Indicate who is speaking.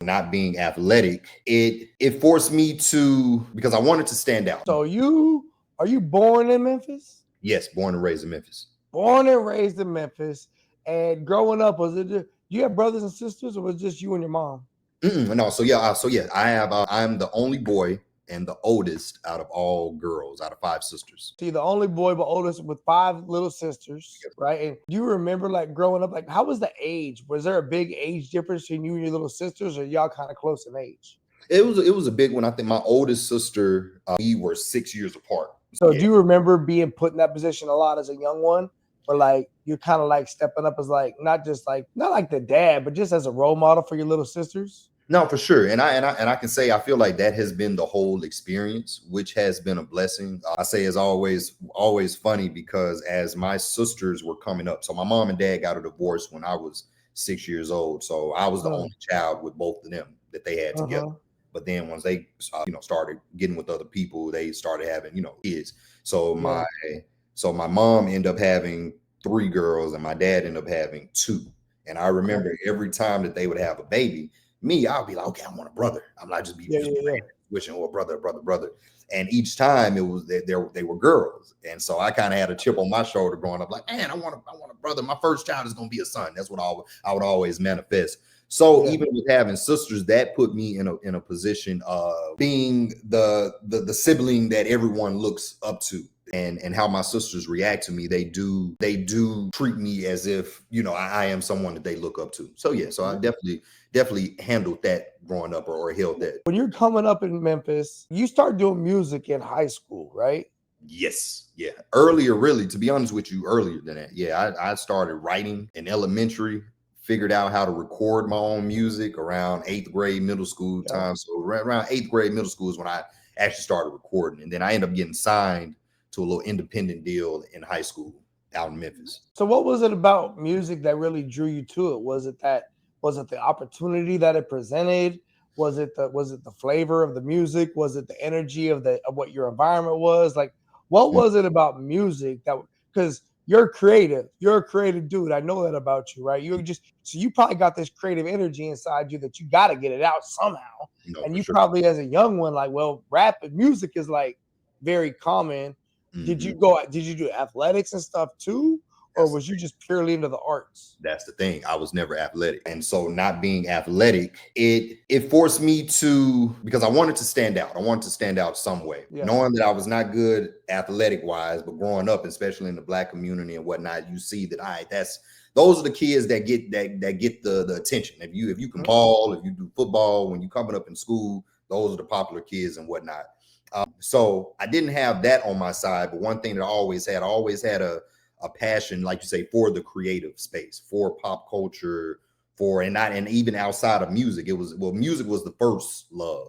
Speaker 1: not being athletic, it forced me to, because I wanted to stand out.
Speaker 2: So are you born in Memphis?
Speaker 1: Yes, born and raised in Memphis.
Speaker 2: Born and raised in Memphis. And growing up, was it do you have brothers and sisters, or was it just you and your mom?
Speaker 1: No, so yeah, I have. I'm the only boy and the oldest out of all girls, out of 5 sisters.
Speaker 2: So you're the only boy but oldest with 5 little sisters,
Speaker 1: Yep.
Speaker 2: right? And do you remember like growing up, like how was the age? Was there a big age difference between you and your little sisters, or y'all kind of close in age?
Speaker 1: It was a big one. I think my oldest sister, we were 6 years apart.
Speaker 2: So do you remember being put in that position a lot as a young one? Or like you're kind of like stepping up as like not like the dad, but just as a role model for your little sisters?
Speaker 1: No, for sure. And I can say I feel like that has been the whole experience, which has been a blessing. I say it's always funny because as my sisters were coming up, so my mom and dad got a divorce when I was 6 years old. So I was the only child with both of them that they had together. But then once they started getting with other people, they started having, kids. So my mom ended up having 3 girls and my dad ended up having 2. And I remember every time that they would have a baby, I'll be like, okay, I want a brother. I'm not just wishing, oh, brother. And each time it was they were girls. And so I kind of had a chip on my shoulder growing up, like, man, I want a brother. My first child is gonna be a son. That's what I would always manifest. So even with having sisters, that put me in a position of being the sibling that everyone looks up to. And how my sisters react to me, they do treat me as if I am someone that they look up to. So so I definitely handled that growing up or held that.
Speaker 2: When you're coming up in Memphis, you start doing music in high school, right?
Speaker 1: Yes, yeah. Earlier, really, to be honest with you, earlier than that. Yeah, I started writing in elementary. Figured out how to record my own music around 8th grade, middle school time. So around 8th grade, middle school is when I actually started recording, and then I ended up getting signed to a little independent deal in high school out in Memphis.
Speaker 2: So what was it about music that really drew you to it? Was it the opportunity that it presented? Was it the flavor of the music? Was it the energy of what your environment was? Like, what was it about music because you're a creative dude. I know that about you, right? So you probably got this creative energy inside you that you got to get it out somehow. And you probably as a young one, like, well, rap and music is like very common. Did you do athletics and stuff too? Or was you just purely into the arts?
Speaker 1: That's the thing. I was never athletic. And so not being athletic, it forced me to, because I wanted to stand out. I wanted to stand out some way. Knowing that I was not good athletic wise, but growing up, especially in the Black community and whatnot, you see that those are the kids that get the attention. If you can ball, if you do football, when you're coming up in school, those are the popular kids and whatnot. So I didn't have that on my side, but one thing that I always had a passion, like you say, for the creative space, for pop culture, and even outside of music. Music was the first love.